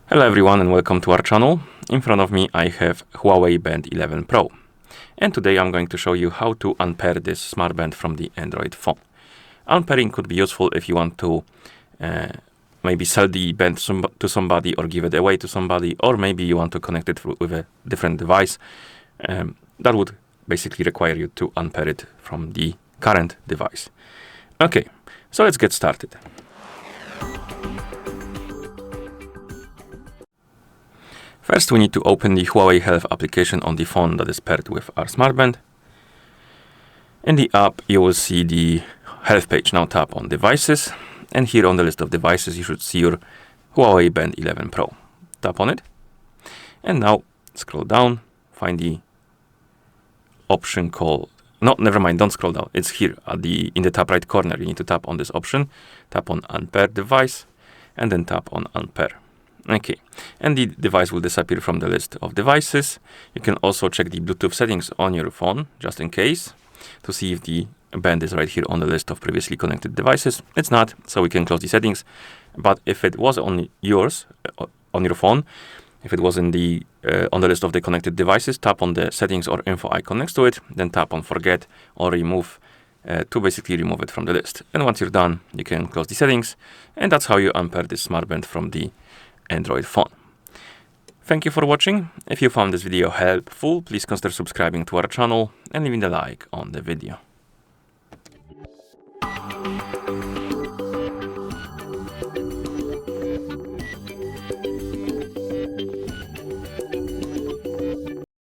Hello everyone and welcome to our channel. In front of me I have HUAWEI Band 11 Pro. And today I'm going to show you how to unpair this smart band from the Android phone. Unpairing could be useful if you want to maybe sell the band to somebody or give it away to somebody, or maybe you want to connect it with a different device. That would basically require you to unpair it from the current device. Okay, so let's get started. First, we need to open the HUAWEI Health application on the phone that is paired with our smart band. In the app, you will see the health page. Now tap on Devices, and here on the list of devices, you should see your HUAWEI Band 11 Pro. Tap on it, and now scroll down, find the option called... No, never mind, don't scroll down. It's here in the top right corner. You need to tap on this option, tap on Unpair Device, and then tap on Unpair. Okay, and the device will disappear from the list of devices. You can also check the Bluetooth settings on your phone, just in case, to see if the band is right here on the list of previously connected devices. It's not, so we can close the settings. But if it was on yours, on your phone, if it was on the list of the connected devices, tap on the settings or info icon next to it, then tap on forget or remove to basically remove it from the list. And once you're done, you can close the settings, and that's how you unpair this smart band from the Android phone. Thank you for watching. If you found this video helpful, please consider subscribing to our channel and leaving a like on the video.